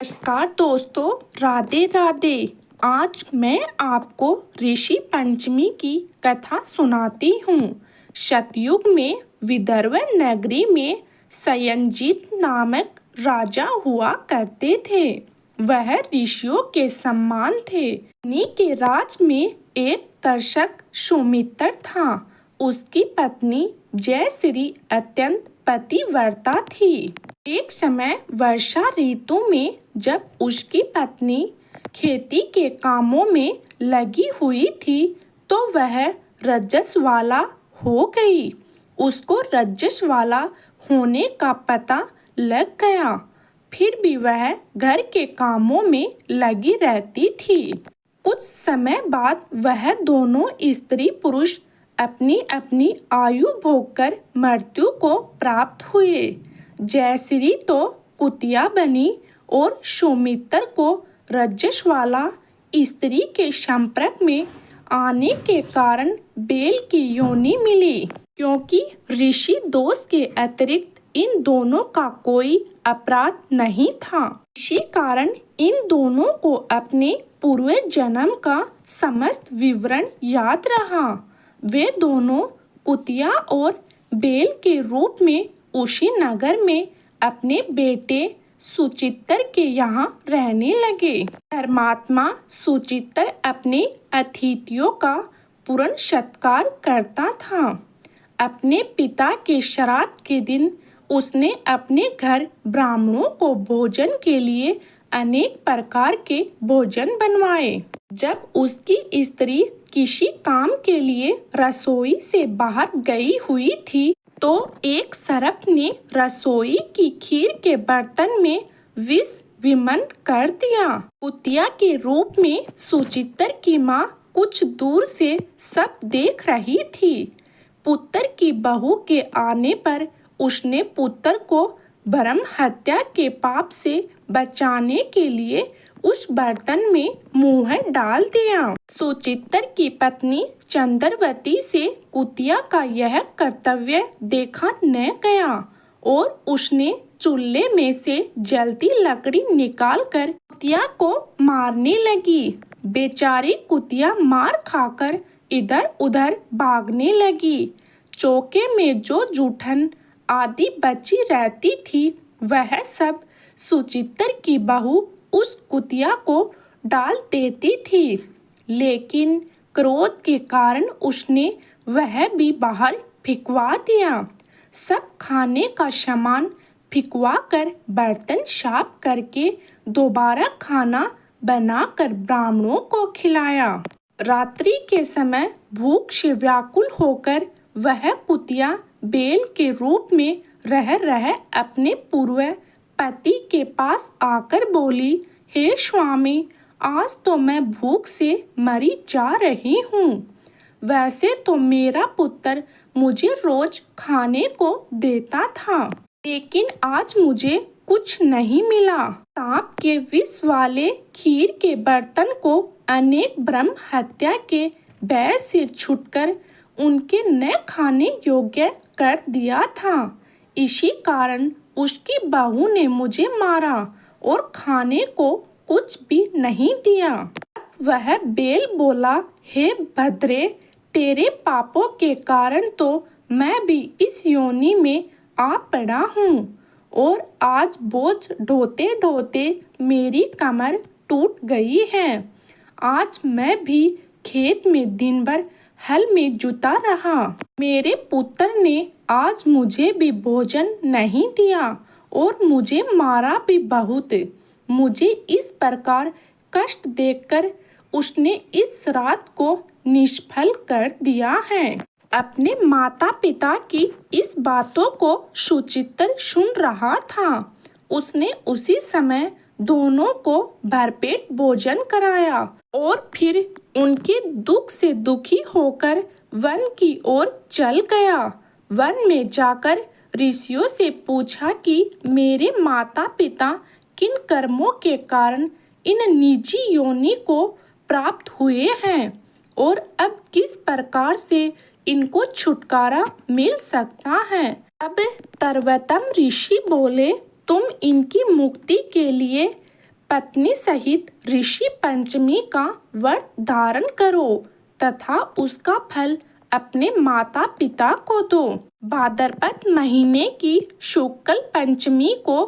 नमस्कार दोस्तों, राधे राधे। आज मैं आपको ऋषि पंचमी की कथा सुनाती हूँ। सतयुग में विदर्भ नगरी में सयंजीत नामक राजा हुआ करते थे। वह ऋषियों के सम्मान थे। उन्हीं के राज में एक कृषक सुमित्र था। उसकी पत्नी जयश्री अत्यंत पतिव्रता थी। एक समय वर्षा ऋतु में जब उसकी पत्नी खेती के कामों में लगी हुई थी तो वह रजस वाला हो गई। उसको रजस वाला होने का पता लग गया, फिर भी वह घर के कामों में लगी रहती थी। कुछ समय बाद वह दोनों स्त्री पुरुष अपनी अपनी आयु भोगकर मृत्यु को प्राप्त हुए। जयश्री तो कुतिया बनी और सुमित्र को रजस वाला स्त्री के संपर्क में आने के कारण बैल की योनि मिली। क्योंकि ऋषि दोष के अतिरिक्त इन दोनों का कोई अपराध नहीं था, इसी कारण इन दोनों को अपने पूर्व जन्म का समस्त विवरण याद रहा। वे दोनों कुतिया और बैल के रूप में उसी नगर में अपने बेटे सुचित्र के यहाँ रहने लगे। धर्मात्मा सुचित्र अपने अतिथियों का पूर्ण सत्कार करता था। अपने पिता के श्राद्ध के दिन उसने अपने घर ब्राह्मणों को भोजन के लिए अनेक प्रकार के भोजन बनवाए। जब उसकी स्त्री किसी काम के लिए रसोई से बाहर गई हुई थी तो एक सर्प ने रसोई की खीर के बर्तन में विष विमन कर दिया। कुतिया के रूप में सुचित्र की माँ कुछ दूर से सब देख रही थी। पुत्र की बहू के आने पर उसने पुत्र को ब्रह्म हत्या के पाप से बचाने के लिए उस बर्तन में मुँह डाल दिया। सुचित्र की पत्नी चंद्रवती से कुतिया का यह कर्तव्य देखा न गया और उसने चूल्हे में से जलती लकड़ी निकालकर कुतिया को मारने लगी। बेचारी कुतिया मार खाकर इधर उधर भागने लगी। चौके में जो जूठन आदि बची रहती थी वह सब सुचित्र की बहू उस कुतिया को डाल देती थी, लेकिन क्रोध के कारण उसने वह भी बाहर फिकवा दिया। सब खाने का सामान फिकवा कर बर्तन साफ करके दोबारा खाना बनाकर ब्राह्मणों को खिलाया। रात्रि के समय भूख से व्याकुल होकर वह कुतिया बैल के रूप में रह अपने पूर्व पति के पास आकर बोली, हे स्वामी, आज तो मैं भूख से मरी जा रही हूँ। वैसे तो मेरा पुत्र मुझे रोज खाने को देता था, लेकिन आज मुझे कुछ नहीं मिला। सांप के विष वाले खीर के बर्तन को अनेक ब्रह्म हत्या के भय से छुटकर उनके न खाने योग्य कर दिया था। इसी कारण उसकी बहू ने मुझे मारा और खाने को कुछ भी नहीं दिया। वह बैल बोला, हे भद्रे, तेरे पापों के कारण तो मैं भी इस योनि में आ पड़ा हूँ और आज बोझ ढोते ढोते मेरी कमर टूट गई है। आज मैं भी खेत में दिन भर हल में जुटा रहा। मेरे पुत्र ने आज मुझे भी भोजन नहीं दिया और मुझे मारा भी बहुत। मुझे इस प्रकार कष्ट देखकर उसने इस श्राद्ध को निष्फल कर दिया है। अपने माता पिता की इस बातों को सुचित्र सुन रहा था। उसने उसी समय दोनों को भरपेट भोजन कराया और फिर उनके दुख से दुखी होकर वन की ओर चल गया। वन में जाकर ऋषियों से पूछा कि मेरे माता पिता किन कर्मों के कारण इन निजी योनि को प्राप्त हुए हैं और अब किस प्रकार से इनको छुटकारा मिल सकता है। अब सर्वोत्तम ऋषि बोले, तुम इनकी मुक्ति के लिए पत्नी सहित ऋषि पंचमी का व्रत धारण करो तथा उसका फल अपने माता पिता को दो। भाद्रपद महीने की शुक्ल पंचमी को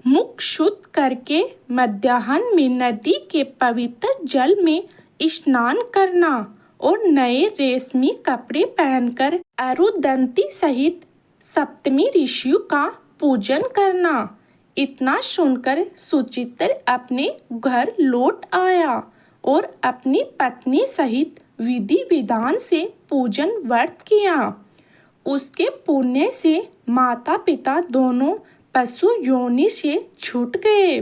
मुख शुद्ध करके मध्याह्न में नदी के पवित्र जल में स्नान करना और नए रेशमी कपड़े पहनकर अरुंधति सहित सप्तमी ऋषियों का पूजन करना। इतना सुनकर सुचित्र अपने घर लौट आया और अपनी पत्नी सहित विधि विधान से पूजन व्रत किया। उसके पुण्य से माता पिता दोनों पशु योनि से छूट गए।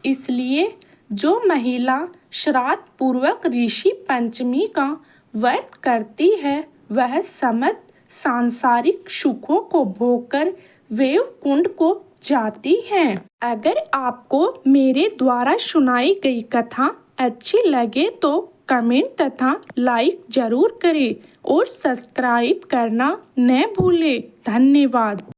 इसलिए जो महिला श्राद्ध पूर्वक ऋषि पंचमी का व्रत करती है वह समस्त सांसारिक सुखों को भोगकर वैव कुंड को जाती है। अगर आपको मेरे द्वारा सुनाई गई कथा अच्छी लगे तो कमेंट तथा लाइक जरूर करें और सब्सक्राइब करना न भूलें। धन्यवाद।